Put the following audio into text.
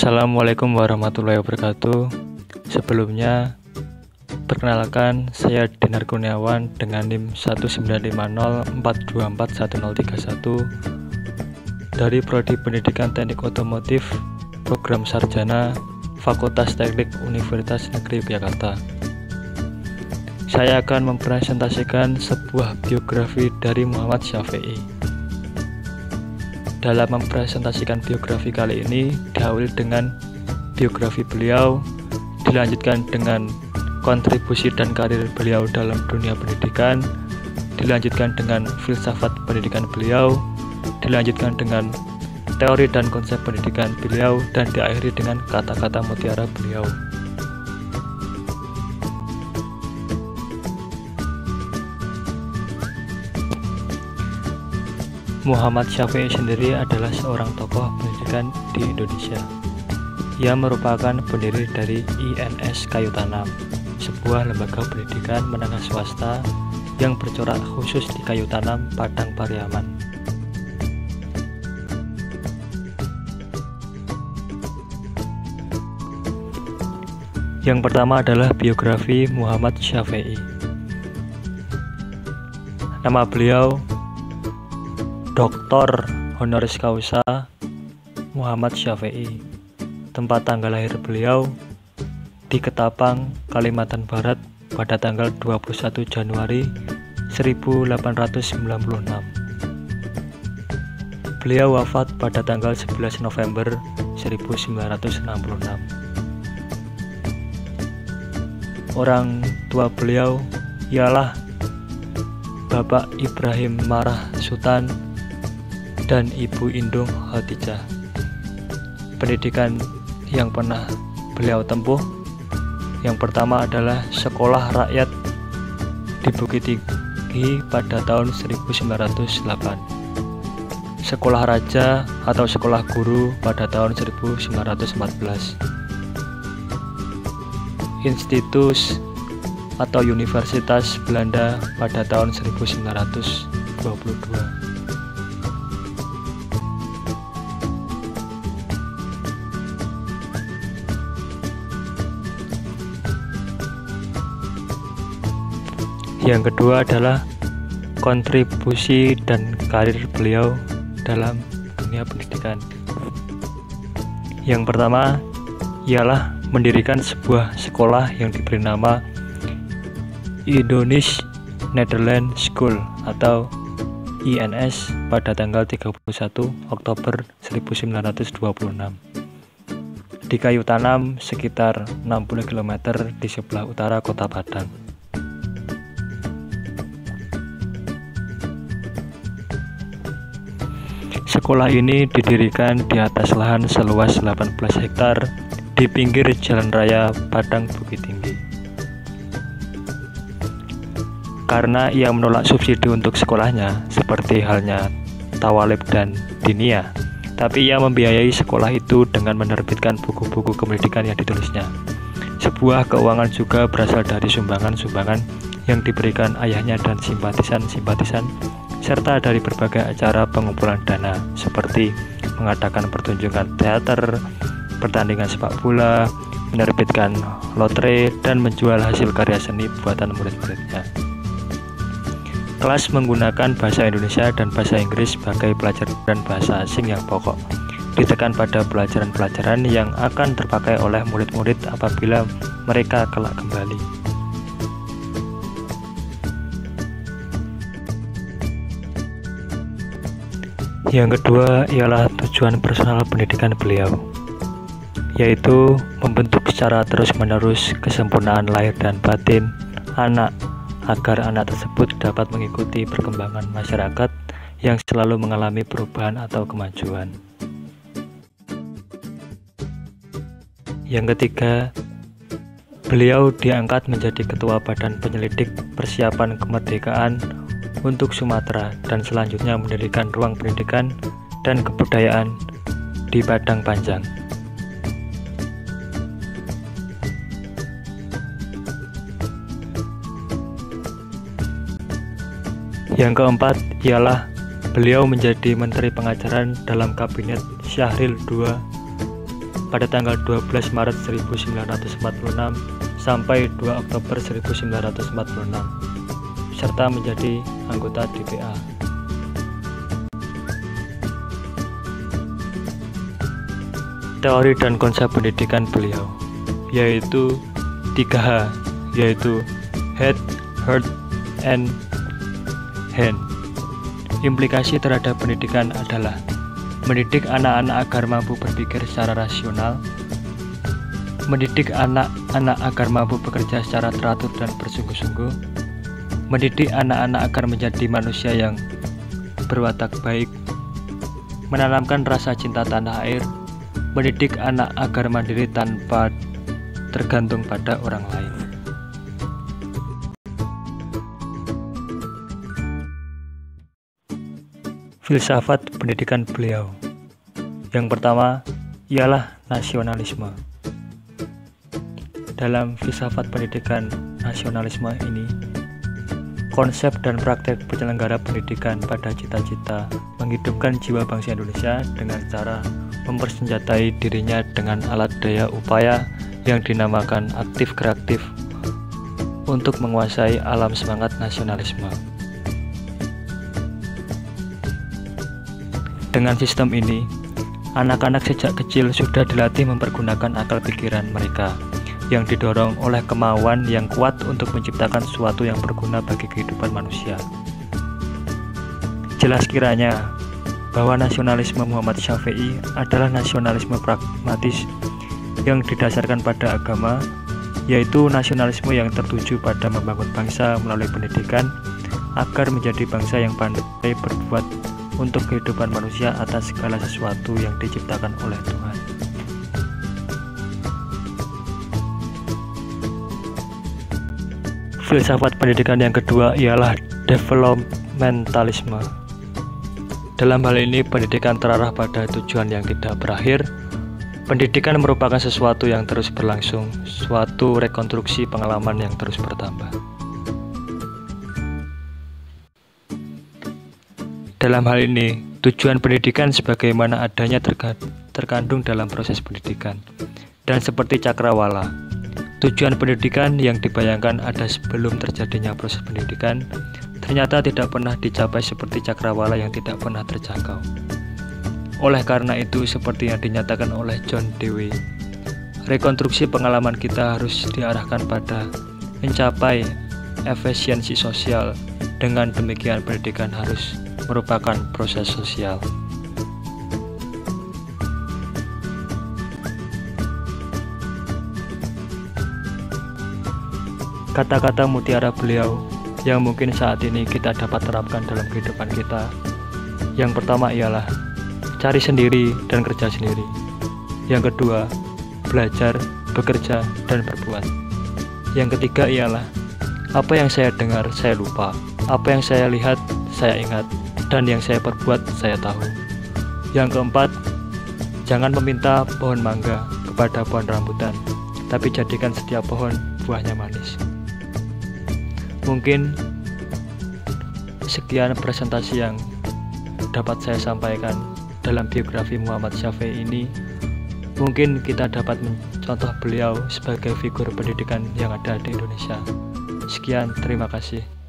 Assalamualaikum warahmatullahi wabarakatuh. Sebelumnya, perkenalkan saya Dinar Kurniawan dengan NIM 19042411031 dari Prodi Pendidikan Teknik Otomotif Program Sarjana Fakultas Teknik Universitas Negeri Yogyakarta. Saya akan mempresentasikan sebuah biografi dari Muhammad Syafi'i. Dalam mempresentasikan biografi kali ini diawali dengan biografi beliau, dilanjutkan dengan kontribusi dan karir beliau dalam dunia pendidikan, dilanjutkan dengan filsafat pendidikan beliau, dilanjutkan dengan teori dan konsep pendidikan beliau, dan diakhiri dengan kata-kata mutiara beliau. Muhammad Syafi'i sendiri adalah seorang tokoh pendidikan di Indonesia. Ia merupakan pendiri dari INS Kayu Tanam, sebuah lembaga pendidikan menengah swasta yang bercorak khusus di Kayu Tanam, Padang Pariaman. Yang pertama adalah biografi Muhammad Syafi'i. Nama beliau Dr. Honoris Causa Muhammad Syafi'i. Tempat tanggal lahir beliau di Ketapang, Kalimantan Barat pada tanggal 21 Januari 1896. Beliau wafat pada tanggal 11 November 1966. Orang tua beliau ialah Bapak Ibrahim Marah Sultan dan Ibu Indung Khadijah. Pendidikan yang pernah beliau tempuh, yang pertama adalah sekolah rakyat di Bukit Tinggi pada tahun 1908, sekolah raja atau sekolah guru pada tahun 1914, institut atau Universitas Belanda pada tahun 1922. Yang kedua adalah kontribusi dan karir beliau dalam dunia pendidikan. Yang pertama ialah mendirikan sebuah sekolah yang diberi nama Indonesian Netherlands School atau INS pada tanggal 31 Oktober 1926 di Kayu Tanam, sekitar 60 km di sebelah utara kota Padang. Sekolah ini didirikan di atas lahan seluas 18 hektar di pinggir Jalan Raya Padang Bukit Tinggi. Karena ia menolak subsidi untuk sekolahnya, seperti halnya Tawalib dan Diniyah, tapi ia membiayai sekolah itu dengan menerbitkan buku-buku pendidikan yang ditulisnya. Sebuah keuangan juga berasal dari sumbangan-sumbangan yang diberikan ayahnya dan simpatisan-simpatisan, serta dari berbagai acara pengumpulan dana seperti mengadakan pertunjukan teater, pertandingan sepak bola, menerbitkan lotre, dan menjual hasil karya seni buatan murid-muridnya. Kelas menggunakan bahasa Indonesia dan bahasa Inggris sebagai pelajaran bahasa asing yang pokok, ditekan pada pelajaran-pelajaran yang akan terpakai oleh murid-murid apabila mereka kelak kembali. Yang kedua ialah tujuan personal pendidikan beliau, yaitu membentuk secara terus-menerus kesempurnaan lahir dan batin anak, agar anak tersebut dapat mengikuti perkembangan masyarakat yang selalu mengalami perubahan atau kemajuan. Yang ketiga, beliau diangkat menjadi Ketua Badan Penyelidik Persiapan Kemerdekaan untuk Sumatera dan selanjutnya mendirikan ruang pendidikan dan kebudayaan di Padang Panjang. Yang keempat ialah beliau menjadi Menteri Pengajaran dalam Kabinet Syahril II pada tanggal 12 Maret 1946 sampai 2 Oktober 1946, serta menjadi anggota DPA. Teori dan konsep pendidikan beliau yaitu 3H, yaitu Head, Heart, and Hand. Implikasi terhadap pendidikan adalah mendidik anak-anak agar mampu berpikir secara rasional, mendidik anak-anak agar mampu bekerja secara teratur dan bersungguh-sungguh, mendidik anak-anak agar menjadi manusia yang berwatak baik, menanamkan rasa cinta tanah air, mendidik anak agar mandiri tanpa tergantung pada orang lain. Filsafat pendidikan beliau yang pertama ialah nasionalisme. Dalam filsafat pendidikan nasionalisme ini, konsep dan praktek penyelenggara pendidikan pada cita-cita menghidupkan jiwa bangsa Indonesia dengan cara mempersenjatai dirinya dengan alat daya upaya yang dinamakan aktif kreatif untuk menguasai alam semangat nasionalisme. Dengan sistem ini, anak-anak sejak kecil sudah dilatih mempergunakan akal pikiran mereka yang didorong oleh kemauan yang kuat untuk menciptakan sesuatu yang berguna bagi kehidupan manusia. Jelas kiranya bahwa nasionalisme Muhammad Syafi'i adalah nasionalisme pragmatis yang didasarkan pada agama, yaitu nasionalisme yang tertuju pada membangun bangsa melalui pendidikan agar menjadi bangsa yang pandai berbuat untuk kehidupan manusia atas segala sesuatu yang diciptakan oleh Tuhan. Filsafat pendidikan yang kedua ialah developmentalisme. Dalam hal ini, pendidikan terarah pada tujuan yang tidak berakhir. Pendidikan merupakan sesuatu yang terus berlangsung, suatu rekonstruksi pengalaman yang terus bertambah. Dalam hal ini, tujuan pendidikan sebagaimana adanya terkandung dalam proses pendidikan. Dan seperti cakrawala, tujuan pendidikan yang dibayangkan ada sebelum terjadinya proses pendidikan ternyata tidak pernah dicapai seperti cakrawala yang tidak pernah terjangkau. Oleh karena itu, seperti yang dinyatakan oleh John Dewey, rekonstruksi pengalaman kita harus diarahkan pada mencapai efisiensi sosial. Dengan demikian, pendidikan harus merupakan proses sosial. Kata-kata mutiara beliau yang mungkin saat ini kita dapat terapkan dalam kehidupan kita. Yang pertama ialah cari sendiri dan kerja sendiri. Yang kedua, belajar, bekerja, dan berbuat. Yang ketiga ialah apa yang saya dengar, saya lupa. Apa yang saya lihat, saya ingat. Dan yang saya perbuat, saya tahu. Yang keempat, jangan meminta pohon mangga kepada pohon rambutan, tapi jadikan setiap pohon buahnya manis. Mungkin sekian presentasi yang dapat saya sampaikan dalam biografi Muhammad Syafi'i ini. Mungkin kita dapat mencontoh beliau sebagai figur pendidikan yang ada di Indonesia. Sekian, terima kasih.